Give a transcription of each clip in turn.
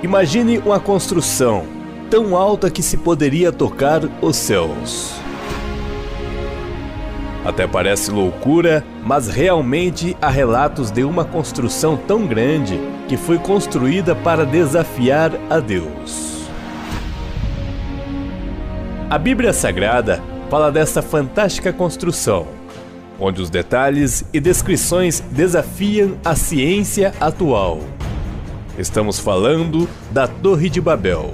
Imagine uma construção tão alta que se poderia tocar os céus. Até parece loucura, mas realmente há relatos de uma construção tão grande que foi construída para desafiar a Deus. A Bíblia Sagrada fala dessa fantástica construção, onde os detalhes e descrições desafiam a ciência atual. Estamos falando da Torre de Babel.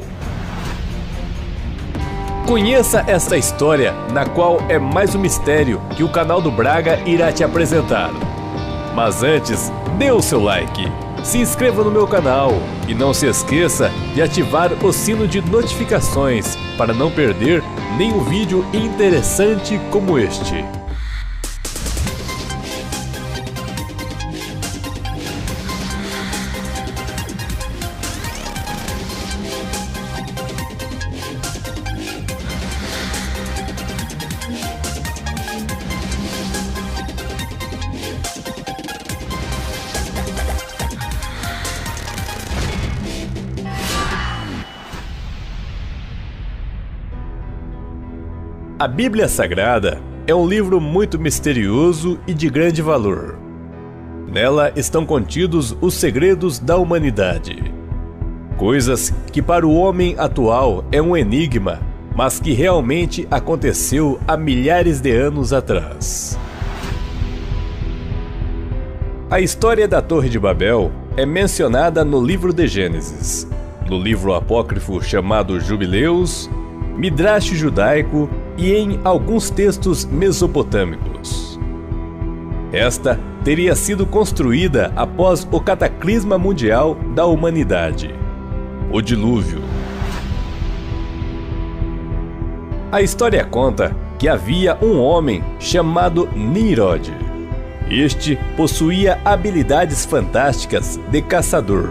Conheça esta história, na qual é mais um mistério que o canal do Braga irá te apresentar. Mas antes, dê o seu like, se inscreva no meu canal e não se esqueça de ativar o sino de notificações para não perder nenhum vídeo interessante como este. A Bíblia Sagrada é um livro muito misterioso e de grande valor. Nela estão contidos os segredos da humanidade. Coisas que para o homem atual é um enigma, mas que realmente aconteceu há milhares de anos atrás. A história da Torre de Babel é mencionada no livro de Gênesis, no livro apócrifo chamado Jubileus, Midrash judaico e em alguns textos mesopotâmicos. Esta teria sido construída após o cataclisma mundial da humanidade, o dilúvio. A história conta que havia um homem chamado Nimrod. Este possuía habilidades fantásticas de caçador,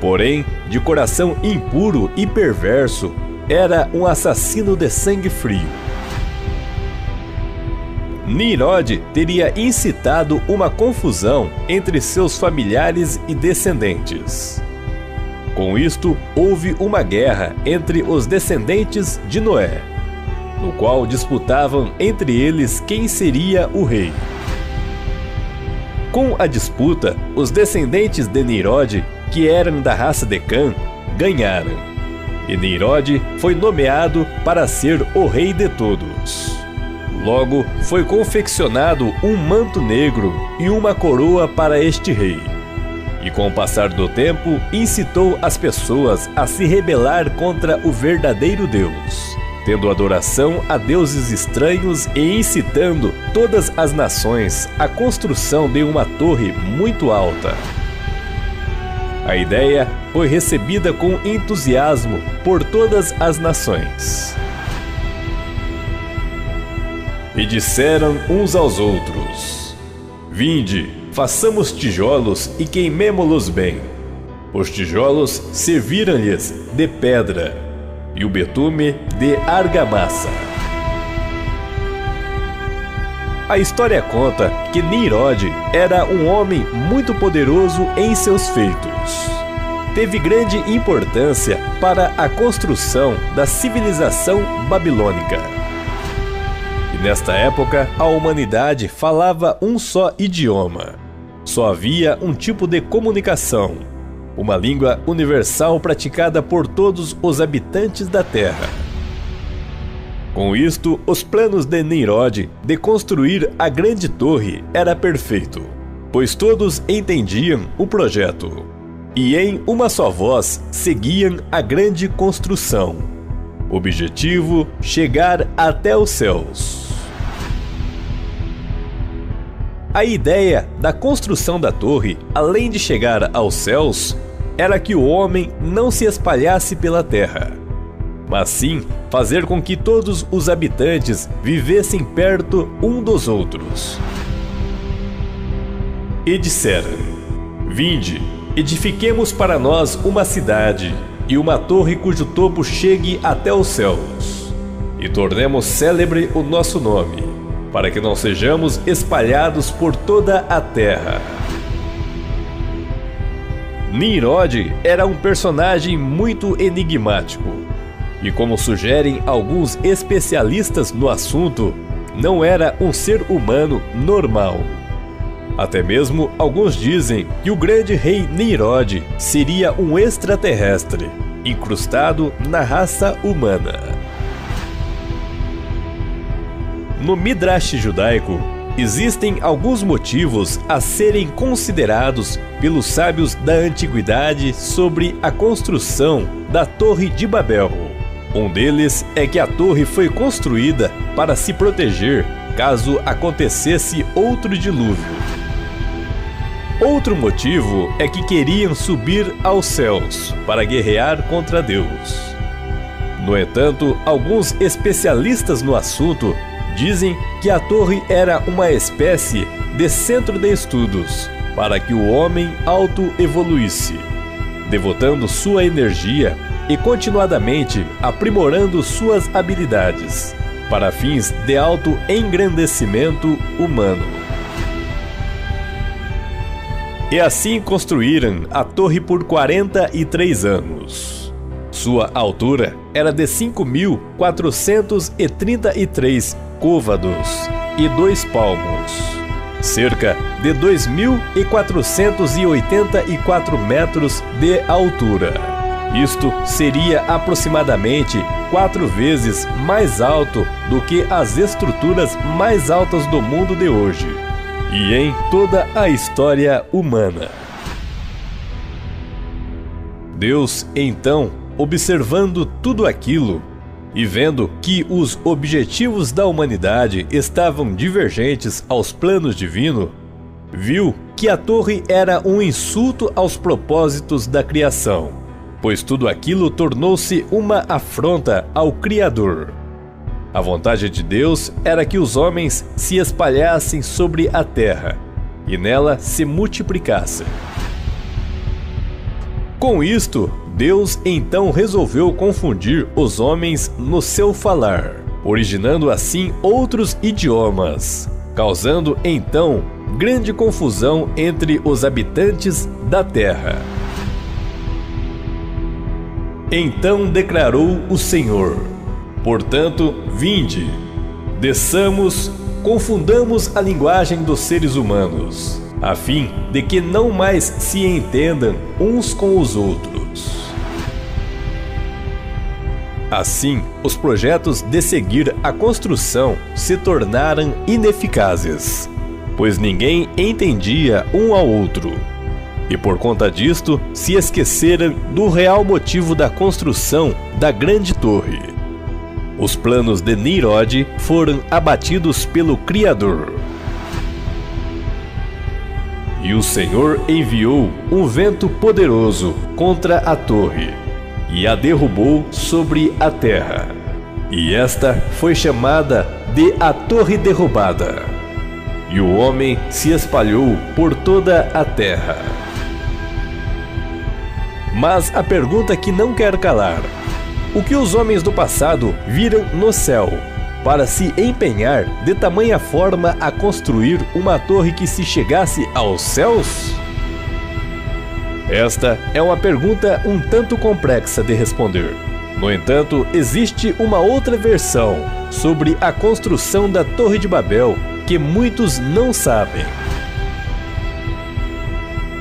porém, de coração impuro e perverso, era um assassino de sangue frio. Nimrod teria incitado uma confusão entre seus familiares e descendentes. Com isto, houve uma guerra entre os descendentes de Noé, no qual disputavam entre eles quem seria o rei. Com a disputa, os descendentes de Nimrod, que eram da raça de Cã, ganharam. E Nimrod foi nomeado para ser o rei de todos. Logo, foi confeccionado um manto negro e uma coroa para este rei. E com o passar do tempo, incitou as pessoas a se rebelar contra o verdadeiro Deus, tendo adoração a deuses estranhos e incitando todas as nações à construção de uma torre muito alta. A ideia foi recebida com entusiasmo por todas as nações. E disseram uns aos outros: Vinde, façamos tijolos e queimemo-los bem. Os tijolos serviram-lhes de pedra, e o betume de argamassa. A história conta que Nimrod era um homem muito poderoso em seus feitos. Teve grande importância para a construção da civilização babilônica. E nesta época, a humanidade falava um só idioma. Só havia um tipo de comunicação, uma língua universal praticada por todos os habitantes da Terra. Com isto, os planos de Nimrod de construir a grande torre era perfeito, pois todos entendiam o projeto, e em uma só voz seguiam a grande construção. Objetivo: chegar até os céus. A ideia da construção da torre, além de chegar aos céus, era que o homem não se espalhasse pela terra, mas sim fazer com que todos os habitantes vivessem perto um dos outros. E disseram: Vinde, edifiquemos para nós uma cidade e uma torre cujo topo chegue até os céus, e tornemos célebre o nosso nome, para que não sejamos espalhados por toda a terra. Nimrod era um personagem muito enigmático. E como sugerem alguns especialistas no assunto, não era um ser humano normal. Até mesmo alguns dizem que o grande rei Nimrod seria um extraterrestre, incrustado na raça humana. No Midrash judaico, existem alguns motivos a serem considerados pelos sábios da antiguidade sobre a construção da Torre de Babel. Um deles é que a torre foi construída para se proteger caso acontecesse outro dilúvio. Outro motivo é que queriam subir aos céus para guerrear contra Deus. No entanto, alguns especialistas no assunto dizem que a torre era uma espécie de centro de estudos para que o homem auto-evoluísse, devotando sua energia e continuadamente aprimorando suas habilidades, para fins de auto-engrandecimento humano. E assim construíram a torre por 43 anos. Sua altura era de 5.433 côvados e 2 palmos, cerca de 2.484 metros de altura. Isto seria aproximadamente 4 vezes mais alto do que as estruturas mais altas do mundo de hoje e em toda a história humana. Deus, então, observando tudo aquilo e vendo que os objetivos da humanidade estavam divergentes aos planos divinos, viu que a torre era um insulto aos propósitos da criação, pois tudo aquilo tornou-se uma afronta ao Criador. A vontade de Deus era que os homens se espalhassem sobre a terra e nela se multiplicassem. Com isto, Deus então resolveu confundir os homens no seu falar, originando assim outros idiomas, causando então grande confusão entre os habitantes da terra. Então declarou o Senhor: portanto, vinde, desçamos, confundamos a linguagem dos seres humanos, a fim de que não mais se entendam uns com os outros. Assim, os projetos de seguir a construção se tornaram ineficazes, pois ninguém entendia um ao outro. E por conta disto, se esqueceram do real motivo da construção da grande torre. Os planos de Nimrod foram abatidos pelo Criador. E o Senhor enviou um vento poderoso contra a torre, e a derrubou sobre a terra. E esta foi chamada de a Torre Derrubada. E o homem se espalhou por toda a terra. Mas a pergunta que não quer calar: o que os homens do passado viram no céu para se empenhar de tamanha forma a construir uma torre que se chegasse aos céus? Esta é uma pergunta um tanto complexa de responder. No entanto, existe uma outra versão sobre a construção da Torre de Babel que muitos não sabem.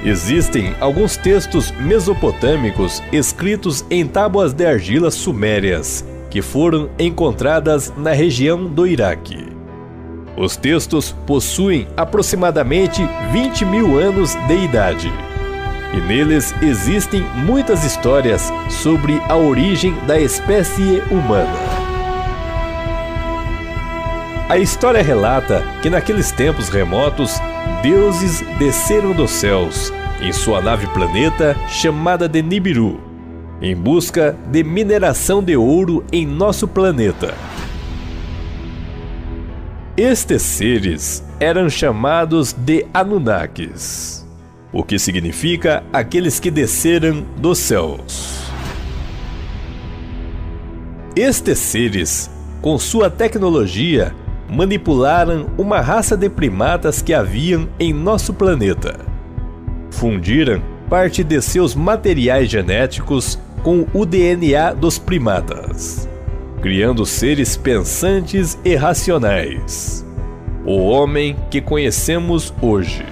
Existem alguns textos mesopotâmicos escritos em tábuas de argila sumérias que foram encontradas na região do Iraque. Os textos possuem aproximadamente 20.000 anos de idade, e neles existem muitas histórias sobre a origem da espécie humana. A história relata que naqueles tempos remotos, deuses desceram dos céus em sua nave-planeta chamada de Nibiru, em busca de mineração de ouro em nosso planeta. Estes seres eram chamados de Anunnakis, o que significa aqueles que desceram dos céus. Estes seres, com sua tecnologia, manipularam uma raça de primatas que haviam em nosso planeta. Fundiram parte de seus materiais genéticos com o DNA dos primatas, criando seres pensantes e racionais, o homem que conhecemos hoje.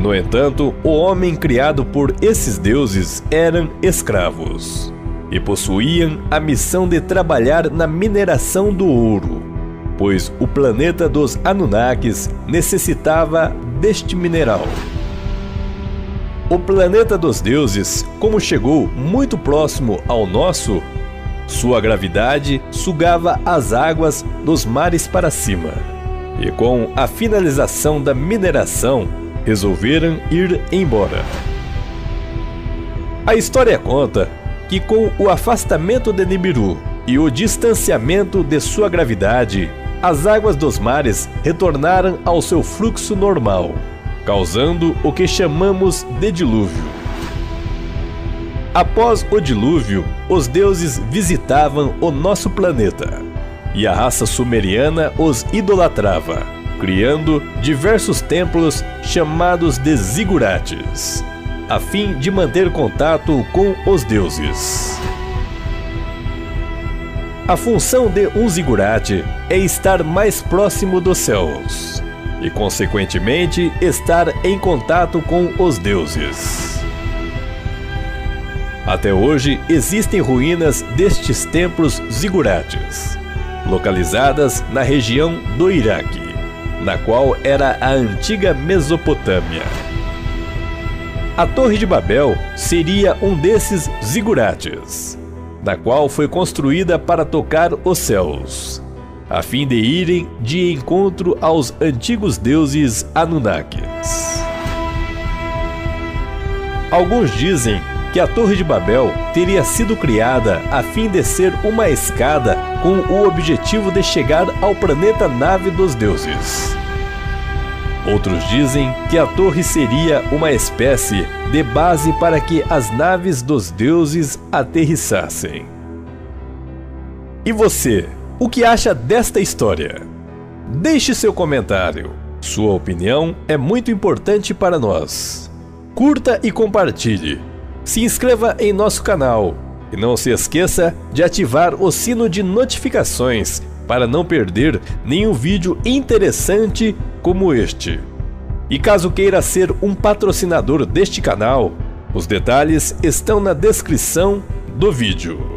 No entanto, o homem criado por esses deuses eram escravos e possuíam a missão de trabalhar na mineração do ouro, pois o planeta dos Anunnakis necessitava deste mineral. O planeta dos deuses, como chegou muito próximo ao nosso, sua gravidade sugava as águas dos mares para cima, e com a finalização da mineração, resolveram ir embora. A história conta que com o afastamento de Nibiru e o distanciamento de sua gravidade, as águas dos mares retornaram ao seu fluxo normal, causando o que chamamos de dilúvio. Após o dilúvio, os deuses visitavam o nosso planeta, e a raça sumeriana os idolatrava, criando diversos templos chamados de zigurates, a fim de manter contato com os deuses. A função de um zigurate é estar mais próximo dos céus e, consequentemente, estar em contato com os deuses. Até hoje existem ruínas destes templos zigurates, localizadas na região do Iraque, na qual era a antiga Mesopotâmia. A Torre de Babel seria um desses zigurates, na qual foi construída para tocar os céus, a fim de irem de encontro aos antigos deuses Anunnakis. Alguns dizem que a Torre de Babel teria sido criada a fim de ser uma escada com o objetivo de chegar ao planeta nave dos deuses. Outros dizem que a torre seria uma espécie de base para que as naves dos deuses aterrissassem. E você, o que acha desta história? Deixe seu comentário. Sua opinião é muito importante para nós. Curta e compartilhe. Se inscreva em nosso canal e não se esqueça de ativar o sino de notificações para não perder nenhum vídeo interessante como este. E caso queira ser um patrocinador deste canal, os detalhes estão na descrição do vídeo.